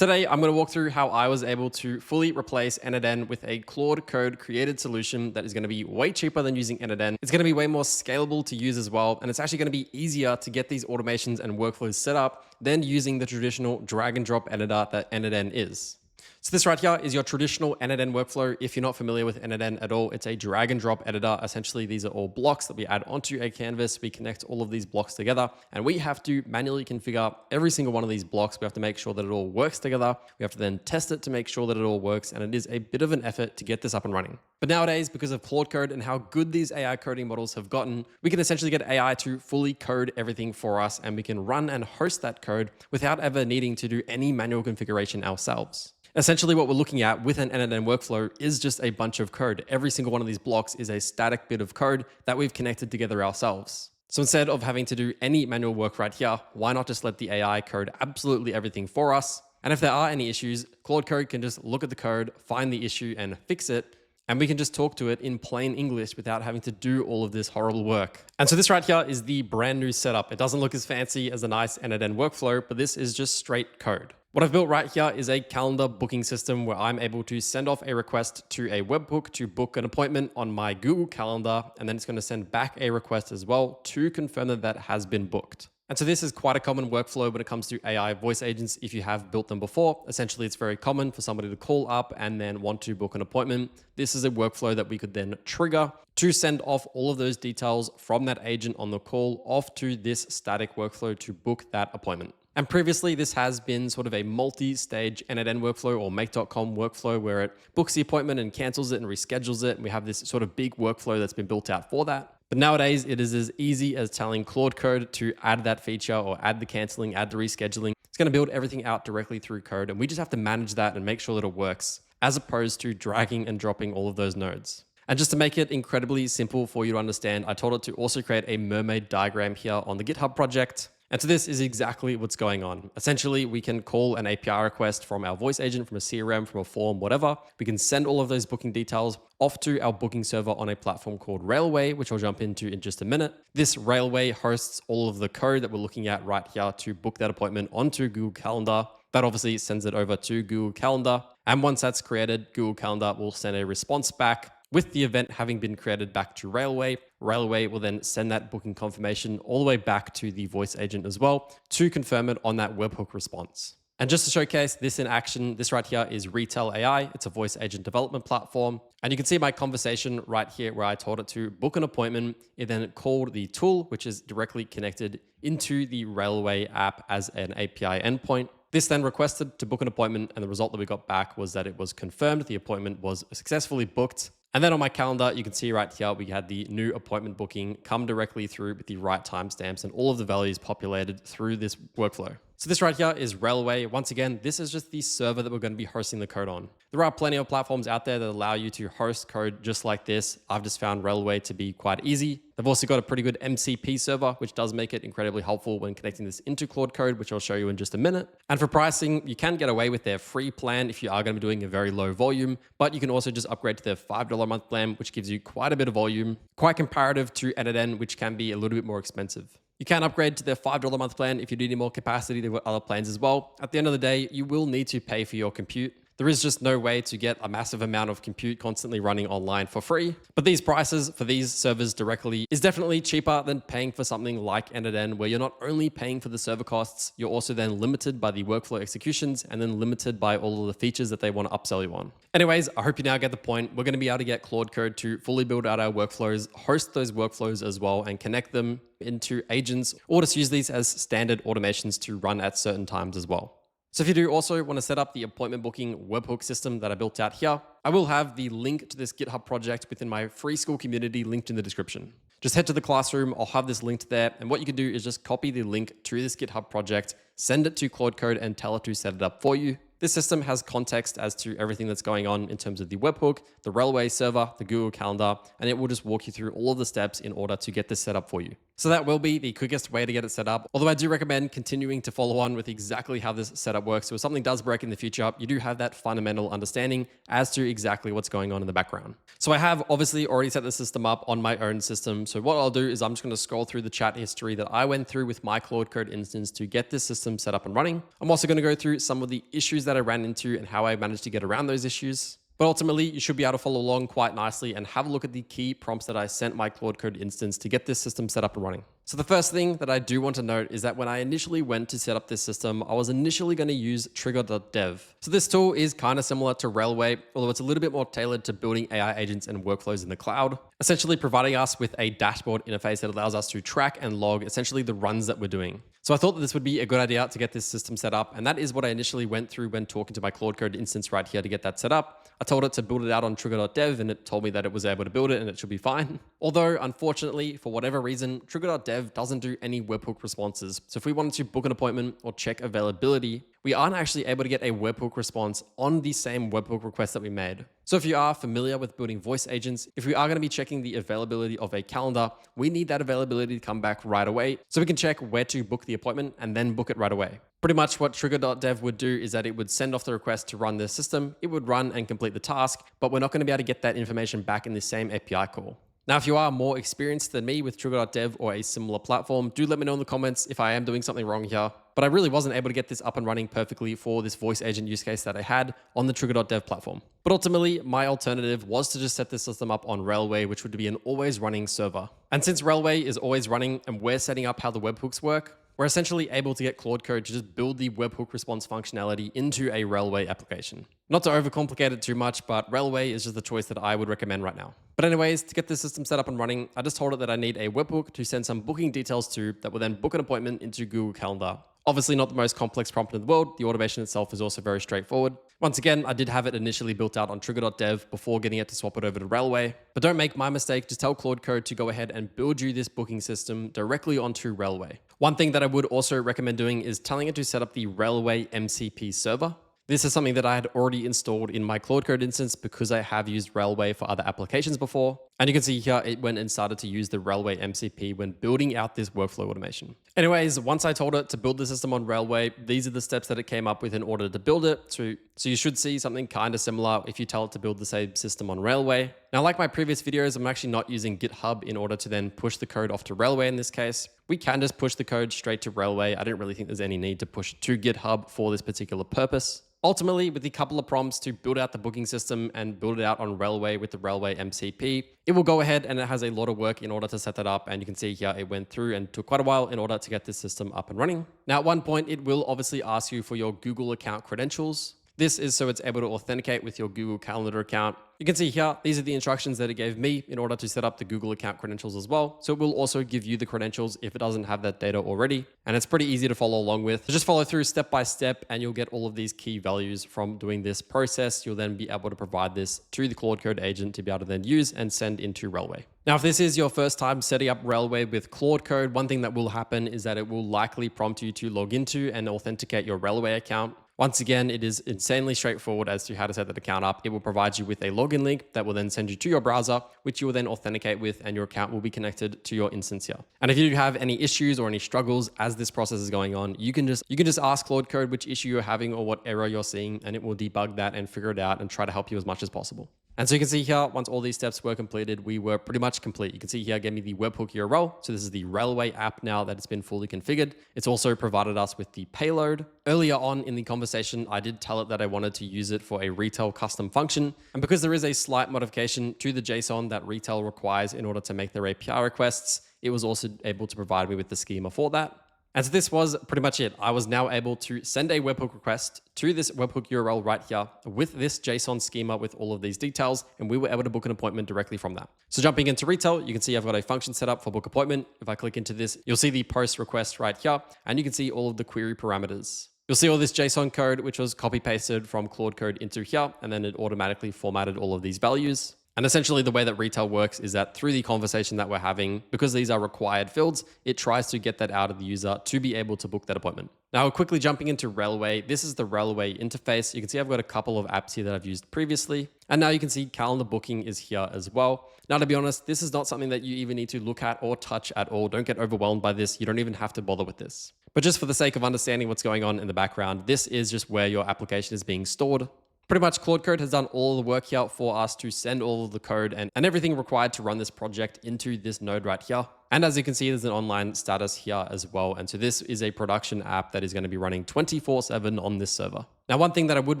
Today, I'm going to walk through how I was able to fully replace n8n with a Claude Code created solution that is going to be way cheaper than using n8n. It's going to be way more scalable to use as well, and it's actually going to be easier to get these automations and workflows set up than using the traditional drag and drop editor that n8n is. So this right here is your traditional n8n workflow. If you're not familiar with n8n at all, it's a drag and drop editor. Essentially, these are all blocks that we add onto a canvas. We connect all of these blocks together, and we have to manually configure every single one of these blocks. We have to make sure that it all works together. We have to then test it to make sure that it all works, and it is a bit of an effort to get this up and running. But nowadays, because of Claude Code and how good these AI coding models have gotten, we can essentially get AI to fully code everything for us, and we can run and host that code without ever needing to do any manual configuration ourselves. Essentially, what we're looking at with an n8n workflow is just a bunch of code. Every single one of these blocks is a static bit of code that we've connected together ourselves. So instead of having to do any manual work right here, why not just let the AI code absolutely everything for us? And if there are any issues, Claude Code can just look at the code, find the issue and fix it. And we can just talk to it in plain English without having to do all of this horrible work. And so this right here is the brand new setup. It doesn't look as fancy as a nice n8n workflow, but this is just straight code. What I've built right here is a calendar booking system where I'm able to send off a request to a webhook to book an appointment on my Google Calendar, and then it's going to send back a request as well to confirm that that has been booked. And so this is quite a common workflow when it comes to AI voice agents if you have built them before. Essentially, it's very common for somebody to call up and then want to book an appointment. This is a workflow that we could then trigger to send off all of those details from that agent on the call off to this static workflow to book that appointment. And previously, this has been sort of a multi-stage n8n workflow or make.com workflow where it books the appointment and cancels it and reschedules it. And we have this sort of big workflow that's been built out for that. But nowadays, it is as easy as telling Claude Code to add that feature or add the canceling, add the rescheduling. It's going to build everything out directly through code. And we just have to manage that and make sure that it works, as opposed to dragging and dropping all of those nodes. And just to make it incredibly simple for you to understand, I told it to also create a mermaid diagram here on the GitHub project. And so this is exactly what's going on. Essentially, we can call an API request from our voice agent, from a CRM, from a form, whatever. We can send all of those booking details off to our booking server on a platform called Railway, which I'll jump into in just a minute. This Railway hosts all of the code that we're looking at right here to book that appointment onto Google Calendar. That obviously sends it over to Google Calendar. And once that's created, Google Calendar will send a response back with the event having been created back to Railway. Railway will then send that booking confirmation all the way back to the voice agent as well to confirm it on that webhook response. And just to showcase this in action, this right here is Retail AI. It's a voice agent development platform. And you can see my conversation right here where I told it to book an appointment. It then called the tool, which is directly connected into the Railway app as an API endpoint. This then requested to book an appointment, and the result that we got back was that it was confirmed. The appointment was successfully booked. And then on my calendar, you can see right here, we had the new appointment booking come directly through with the right timestamps and all of the values populated through this workflow. So this right here is Railway. Once again, this is just the server that we're going to be hosting the code on. There are plenty of platforms out there that allow you to host code just like this. I've just found Railway to be quite easy. They've also got a pretty good MCP server, which does make it incredibly helpful when connecting this into Claude Code, which I'll show you in just a minute. And for pricing, you can get away with their free plan if you are going to be doing a very low volume, but you can also just upgrade to their $5 a month plan, which gives you quite a bit of volume, quite comparative to n8n, which can be a little bit more expensive. You can upgrade to their $5 a month plan if you need more capacity. They've got other plans as well. At the end of the day, you will need to pay for your compute. There is just no way to get a massive amount of compute constantly running online for free. But these prices for these servers directly is definitely cheaper than paying for something like n8n, where you're not only paying for the server costs, you're also then limited by the workflow executions and then limited by all of the features that they want to upsell you on. Anyways, I hope you now get the point. We're going to be able to get Claude Code to fully build out our workflows, host those workflows as well, and connect them into agents, or just use these as standard automations to run at certain times as well. So if you do also want to set up the appointment booking webhook system that I built out here, I will have the link to this GitHub project within my free Skool community linked in the description. Just head to the classroom, I'll have this linked there. And what you can do is just copy the link to this GitHub project, send it to Claude Code and tell it to set it up for you. This system has context as to everything that's going on in terms of the webhook, the Railway server, the Google Calendar, and it will just walk you through all of the steps in order to get this set up for you. So that will be the quickest way to get it set up. Although I do recommend continuing to follow on with exactly how this setup works. So if something does break in the future, you do have that fundamental understanding as to exactly what's going on in the background. So I have obviously already set the system up on my own system. So what I'll do is I'm just going to scroll through the chat history that I went through with my Claude Code instance to get this system set up and running. I'm also going to go through some of the issues that I ran into and how I managed to get around those issues. But ultimately, you should be able to follow along quite nicely and have a look at the key prompts that I sent my Claude Code instance to get this system set up and running. So the first thing that I do want to note is that when I initially went to set up this system, I was initially going to use Trigger.dev. So this tool is kind of similar to Railway, although it's a little bit more tailored to building AI agents and workflows in the cloud, essentially providing us with a dashboard interface that allows us to track and log essentially the runs that we're doing. So I thought that this would be a good idea to get this system set up. And that is what I initially went through when talking to my Claude Code instance right here to get that set up. I told it to build it out on Trigger.dev and it told me that it was able to build it and it should be fine. Although, unfortunately, for whatever reason, Trigger.dev doesn't do any webhook responses. So if we wanted to book an appointment or check availability, we aren't actually able to get a webhook response on the same webhook request that we made. So if you are familiar with building voice agents, if we are going to be checking the availability of a calendar, we need that availability to come back right away so we can check where to book the appointment and then book it right away. Pretty much what Trigger.dev would do is that it would send off the request to run the system, it would run and complete the task, but we're not going to be able to get that information back in the same API call. Now, if you are more experienced than me with Trigger.dev or a similar platform, do let me know in the comments if I am doing something wrong here. But I really wasn't able to get this up and running perfectly for this voice agent use case that I had on the Trigger.dev platform. But ultimately, my alternative was to just set this system up on Railway, which would be an always running server. And since Railway is always running and we're setting up how the webhooks work, we're essentially able to get Claude Code to just build the webhook response functionality into a Railway application. Not to overcomplicate it too much, but Railway is just the choice that I would recommend right now. But anyways, to get this system set up and running, I just told it that I need a webhook to send some booking details to that will then book an appointment into Google Calendar. Obviously not the most complex prompt in the world. The automation itself is also very straightforward. Once again, I did have it initially built out on Trigger.dev before getting it to swap it over to Railway. But don't make my mistake, just tell Claude Code to go ahead and build you this booking system directly onto Railway. One thing that I would also recommend doing is telling it to set up the Railway MCP server. This is something that I had already installed in my Claude Code instance because I have used Railway for other applications before. And you can see here, it went and started to use the Railway MCP when building out this workflow automation. Anyways, once I told it to build the system on Railway, these are the steps that it came up with in order to build it. So you should see something kind of similar if you tell it to build the same system on Railway. Now, like my previous videos, I'm actually not using GitHub in order to then push the code off to Railway in this case. We can just push the code straight to Railway. I didn't really think there's any need to push it to GitHub for this particular purpose. Ultimately, with the couple of prompts to build out the booking system and build it out on Railway with the Railway MCP, it will go ahead and it has a lot of work in order to set that up. And you can see here, it went through and took quite a while in order to get this system up and running. Now, at one point, it will obviously ask you for your Google account credentials. This is so it's able to authenticate with your Google Calendar account. You can see here, these are the instructions that it gave me in order to set up the Google account credentials as well. So it will also give you the credentials if it doesn't have that data already. And it's pretty easy to follow along with. So just follow through step by step and you'll get all of these key values from doing this process. You'll then be able to provide this to the Claude Code agent to be able to then use and send into Railway. Now, if this is your first time setting up Railway with Claude Code, one thing that will happen is that it will likely prompt you to log into and authenticate your Railway account. Once again, it is insanely straightforward as to how to set that account up. It will provide you with a login link that will then send you to your browser, which you will then authenticate with, and your account will be connected to your instance here. And if you have any issues or any struggles as this process is going on, you can just ask Claude Code which issue you're having or what error you're seeing, and it will debug that and figure it out and try to help you as much as possible. And so you can see here, once all these steps were completed, we were pretty much complete. You can see here, it gave me the webhook URL. So this is the Railway app now that it's been fully configured. It's also provided us with the payload. Earlier on in the conversation, I did tell it that I wanted to use it for a retail custom function. And because there is a slight modification to the JSON that retail requires in order to make their API requests, it was also able to provide me with the schema for that. And so this was pretty much it. I was now able to send a webhook request to this webhook URL right here with this JSON schema with all of these details, and we were able to book an appointment directly from that. So jumping into retail, you can see I've got a function set up for book appointment. If I click into this, you'll see the post request right here, and you can see all of the query parameters. You'll see all this JSON code, which was copy pasted from Claude Code into here, and then it automatically formatted all of these values. And essentially the way that retail works is that through the conversation that we're having, because these are required fields, it tries to get that out of the user to be able to book that appointment. Now, quickly jumping into Railway, this is the Railway interface. You can see I've got a couple of apps here that I've used previously. And now you can see calendar booking is here as well. Now, to be honest, this is not something that you even need to look at or touch at all. Don't get overwhelmed by this. You don't even have to bother with this. But just for the sake of understanding what's going on in the background, this is just where your application is being stored. Pretty much Claude Code has done all the work here for us to send all of the code and everything required to run this project into this node right here. And as you can see, there's an online status here as well. And so this is a production app that is going to be running 24/7 on this server. Now, one thing that I would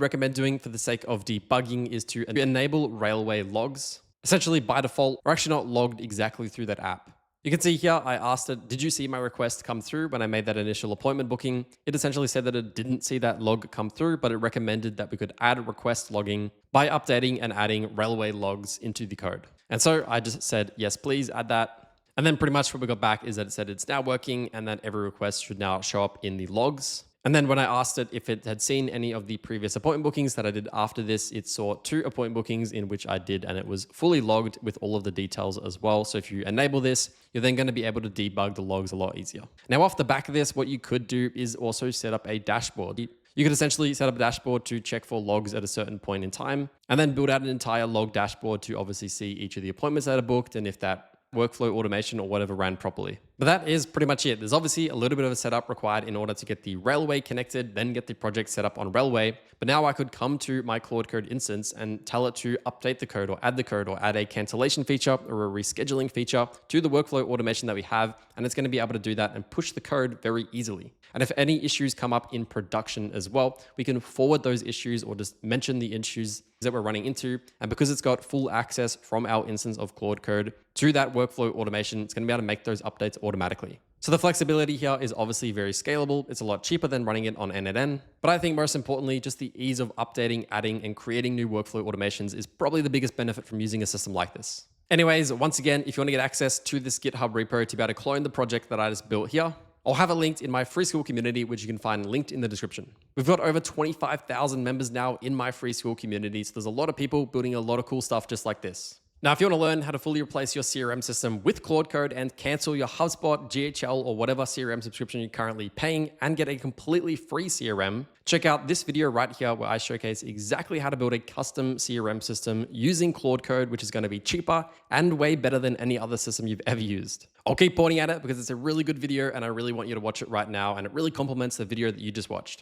recommend doing for the sake of debugging is to enable Railway logs. Essentially, by default, we're actually not logged exactly through that app. You can see here, I asked it, did you see my request come through when I made that initial appointment booking? It essentially said that it didn't see that log come through, but it recommended that we could add request logging by updating and adding Railway logs into the code. And so I just said, yes, please add that. And then pretty much what we got back is that it said it's now working and that every request should now show up in the logs. And then when I asked it if it had seen any of the previous appointment bookings that I did after this, it saw 2 appointment bookings in which I did, and it was fully logged with all of the details as well. So if you enable this, you're then going to be able to debug the logs a lot easier. Now, off the back of this, what you could do is also set up a dashboard. You could essentially set up a dashboard to check for logs at a certain point in time, and then build out an entire log dashboard to obviously see each of the appointments that are booked and if that workflow automation or whatever ran properly. But that is pretty much it. There's obviously a little bit of a setup required in order to get the Railway connected, then get the project set up on Railway. But now I could come to my Claude Code instance and tell it to update the code or add a cancellation feature or a rescheduling feature to the workflow automation that we have. And it's going to be able to do that and push the code very easily. And if any issues come up in production as well, we can forward those issues or just mention the issues that we're running into. And because it's got full access from our instance of Claude Code to that workflow automation, it's going to be able to make those updates automatically. So the flexibility here is obviously very scalable. It's a lot cheaper than running it on n8n. But I think most importantly, just the ease of updating, adding, and creating new workflow automations is probably the biggest benefit from using a system like this. Anyways, once again, if you want to get access to this GitHub repo to be able to clone the project that I just built here, I'll have it linked in my free Skool community, which you can find linked in the description. We've got over 25,000 members now in my free Skool community, so there's a lot of people building a lot of cool stuff just like this. Now, if you want to learn how to fully replace your CRM system with Claude Code and cancel your HubSpot, GHL, or whatever CRM subscription you're currently paying and get a completely free CRM, check out this video right here where I showcase exactly how to build a custom CRM system using Claude Code, which is going to be cheaper and way better than any other system you've ever used. I'll keep pointing at it because it's a really good video and I really want you to watch it right now, and it really complements the video that you just watched.